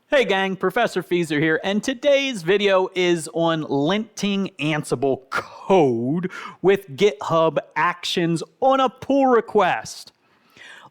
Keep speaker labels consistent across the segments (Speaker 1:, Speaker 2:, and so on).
Speaker 1: Hey gang, Professor Feezer here, and today's video is on linting Ansible code with GitHub Actions on a pull request.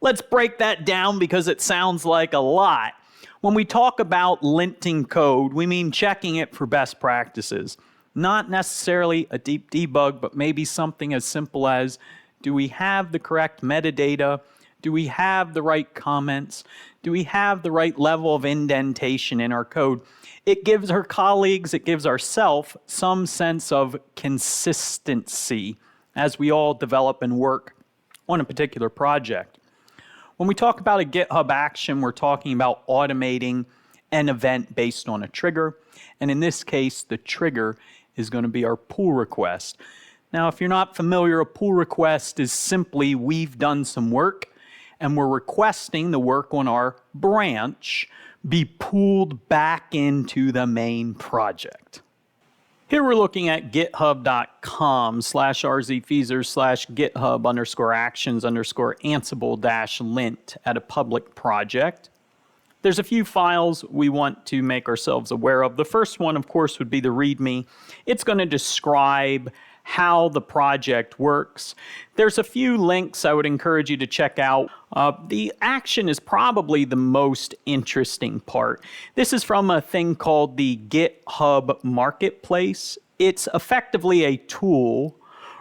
Speaker 1: Let's break that down because it sounds like a lot. When we talk about linting code, we mean checking it for best practices. Not necessarily a deep debug, but maybe something as simple as, do we have the correct metadata? Do we have the right comments? Do we have the right level of indentation in our code? It gives our colleagues, it gives ourselves some sense of consistency as we all develop and work on a particular project. When we talk about a GitHub action, we're talking about automating an event based on a trigger. And in this case, the trigger is going to be our pull request. Now, if you're not familiar, a pull request is simply we've done some work and we're requesting the work on our branch be pulled back into the main project. Here we're looking at github.com/rzfeezer/github_actions_ansible-lint at a public project. There's a few files we want to make ourselves aware of. The first one, of course, would be the README. It's going to describe how the project works. There's a few links I would encourage you to check out. The action is probably the most interesting part. This is from a thing called the GitHub Marketplace. It's effectively a tool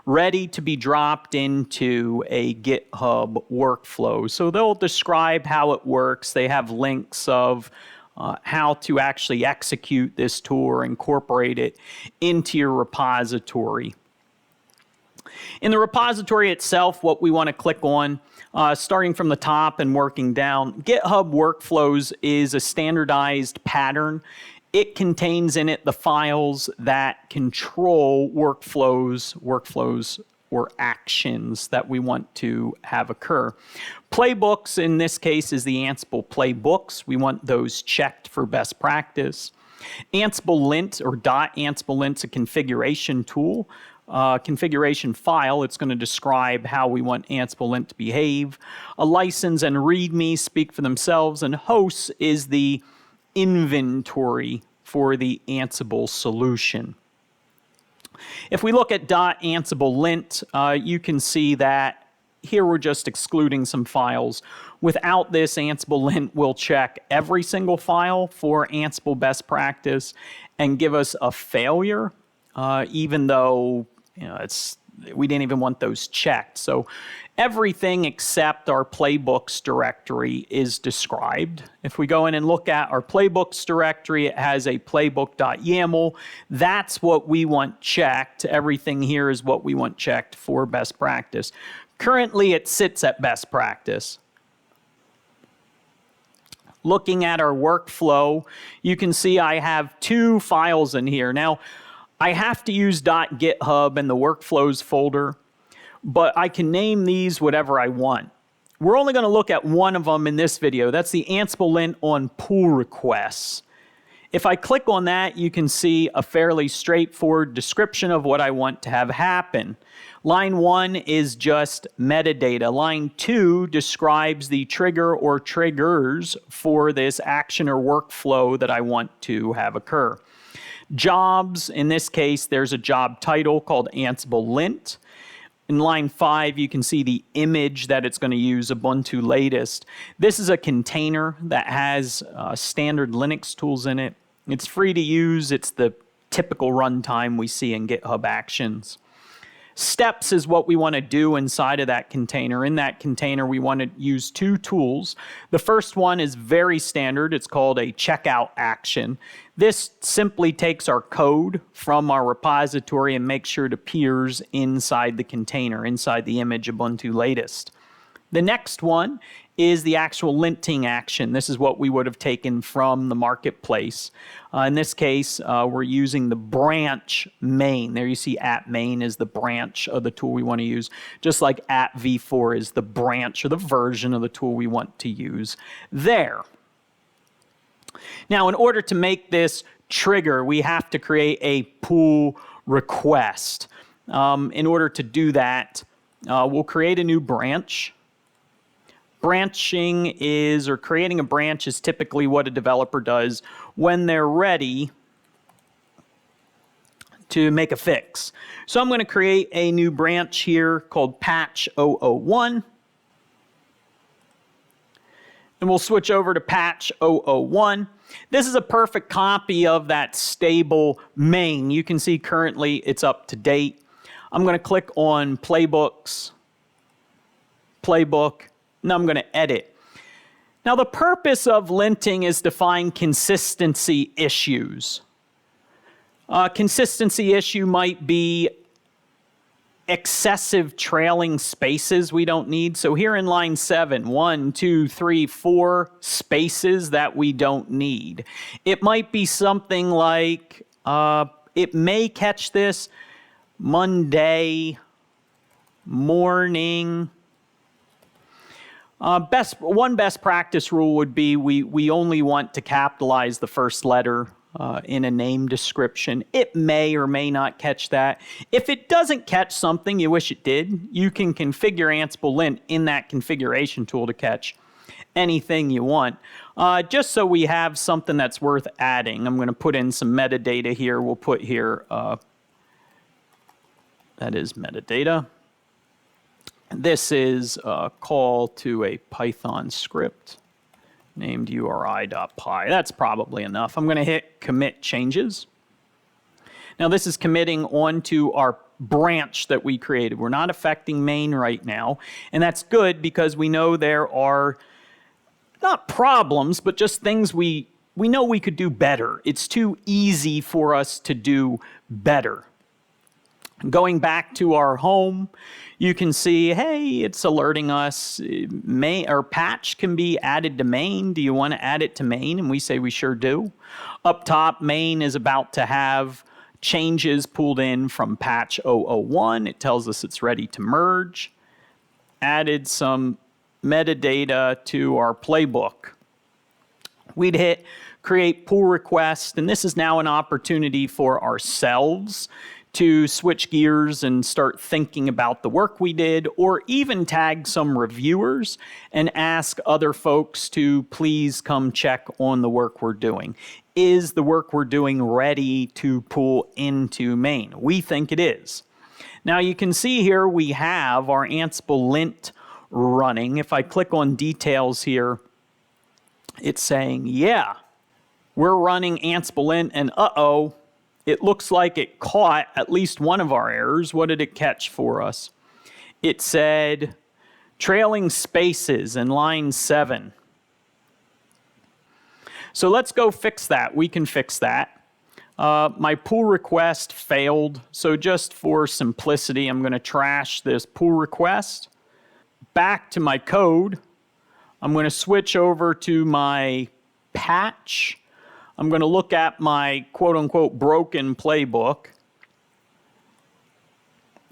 Speaker 1: ready to be dropped into a GitHub workflow. So they'll describe how it works. They have links of how to actually execute this tool or incorporate it into your repository. In the repository itself, what we want to click on, starting from the top and working down, GitHub Workflows is a standardized pattern. It contains in it the files that control workflows or actions that we want to have occur. Playbooks, in this case, is the Ansible playbooks. We want those checked for best practice. Ansible Lint or .ansible Lint is a configuration tool. Configuration file, it's going to describe how we want Ansible Lint to behave. A license and README speak for themselves, and hosts is the inventory for the Ansible solution. If we look at .ansible Lint, you can see that here we're just excluding some files. Without this, Ansible Lint will check every single file for Ansible best practice and give us a failure, even though we didn't even want those checked. So everything except our playbooks directory is described. If we go in and look at our playbooks directory, it has a playbook.yaml. That's what we want checked. Everything here is what we want checked for best practice. Currently, it sits at best practice. Looking at our workflow, you can see I have two files in here. Now, I have to use .github in the workflows folder, but I can name these whatever I want. We're only going to look at one of them in this video. That's the Ansible Lint on pull requests. If I click on that, you can see a fairly straightforward description of what I want to have happen. Line 1 is just metadata. Line 2 describes the trigger or triggers for this action or workflow that I want to have occur. Jobs, in this case, there's a job title called Ansible Lint. In line 5, you can see the image that it's going to use, Ubuntu latest. This is a container that has standard Linux tools in it. It's free to use. It's the typical runtime we see in GitHub Actions. Steps is what we want to do inside of that container. In that container, we want to use two tools. The first one is very standard. It's called a checkout action. This simply takes our code from our repository and makes sure it appears inside the container, inside the image Ubuntu latest. The next one is the actual linting action. This is what we would have taken from the marketplace. In this case, we're using the branch main. There you see @main is the branch of the tool we want to use, just like @v4 is the branch or the version of the tool we want to use there. Now, in order to make this trigger, we have to create a pull request. In order to do that, we'll create a new branch. Branching is, or creating a branch is typically what a developer does when they're ready to make a fix. So I'm going to create a new branch here called patch 001. And we'll switch over to patch 001. This is a perfect copy of that stable main. You can see currently it's up to date. I'm going to click on Playbooks, Playbook, and I'm going to edit. Now the purpose of linting is to find consistency issues. Consistency issue might be excessive trailing spaces we don't need. So here in line 7, 1, 2, 3, 4 spaces that we don't need. It might be something like, it may catch this Monday morning. One best practice rule would be we only want to capitalize the first letter in a name description. It may or may not catch that. If it doesn't catch something you wish it did, you can configure Ansible Lint in that configuration tool to catch anything you want. Just so we have something that's worth adding, I'm going to put in some metadata here. We'll put here, that is metadata. This is a call to a Python script named URI.py. That's probably enough. I'm going to hit commit changes. Now this is committing onto our branch that we created. We're not affecting main right now, and that's good because we know there are not problems, but just things we know we could do better. It's too easy for us to do better. Going back to our home, you can see, hey, it's alerting us. Main or patch can be added to main. Do you want to add it to main? And we say we sure do. Up top, main is about to have changes pulled in from patch 001. It tells us it's ready to merge. Added some metadata to our playbook. We'd hit create pull request, and this is now an opportunity for ourselves to switch gears and start thinking about the work we did, or even tag some reviewers and ask other folks to please come check on the work we're doing. Is the work we're doing ready to pull into main? We think it is. Now you can see here we have our Ansible Lint running. If I click on details here, it's saying, yeah, we're running Ansible Lint, and uh-oh, it looks like it caught at least one of our errors. What did it catch for us? It said trailing spaces in line 7. So let's go fix that. We can fix that. My pull request failed. So just for simplicity, I'm going to trash this pull request. Back to my code. I'm going to switch over to my patch. I'm going to look at my quote-unquote broken playbook.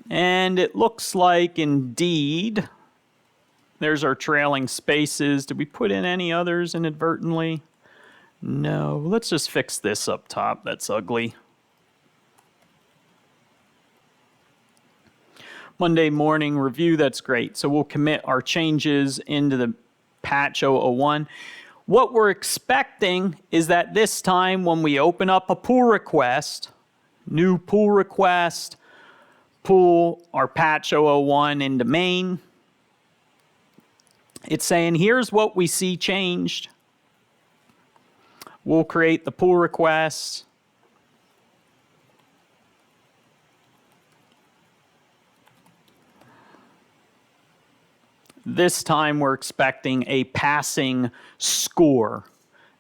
Speaker 1: And it looks like, indeed, there's our trailing spaces. Did we put in any others inadvertently? No. Let's just fix this up top. That's ugly. Monday morning review, that's great. So we'll commit our changes into the patch 001. What we're expecting is that this time when we open up a pull request, new pull request, pull our patch 001 into main, it's saying here's what we see changed. We'll create the pull request. This time we're expecting a passing score.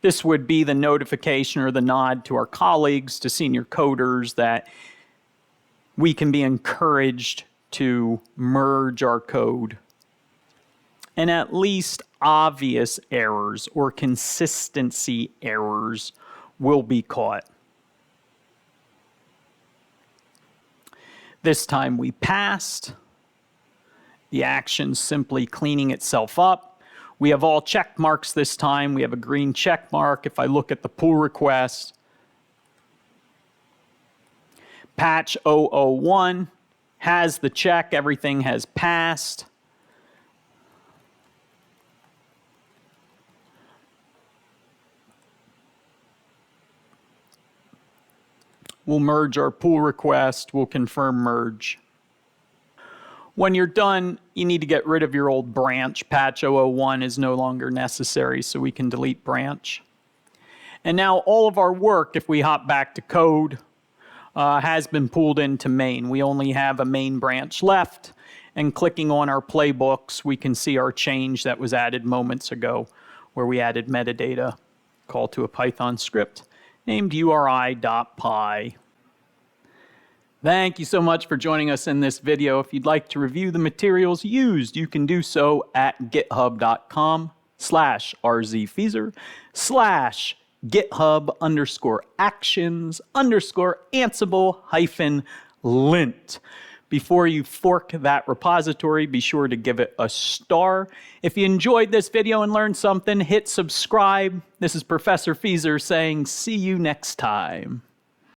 Speaker 1: This would be the notification or the nod to our colleagues, to senior coders, that we can be encouraged to merge our code. And at least obvious errors or consistency errors will be caught. This time we passed. The action's simply cleaning itself up. We have all check marks this time. We have a green check mark. If I look at the pull request, patch 001 has the check. Everything has passed. We'll merge our pull request. We'll confirm merge. When you're done, you need to get rid of your old branch. Patch 001 is no longer necessary, so we can delete branch. And now all of our work, if we hop back to code, has been pulled into main. We only have a main branch left, and clicking on our playbooks, we can see our change that was added moments ago, where we added metadata, call to a Python script named uri.py. Thank you so much for joining us in this video. If you'd like to review the materials used, you can do so at github.com/rzfeezer/github_actions_Ansible-Lint. Before you fork that repository, be sure to give it a star. If you enjoyed this video and learned something, hit subscribe. This is Professor Feezer saying, see you next time.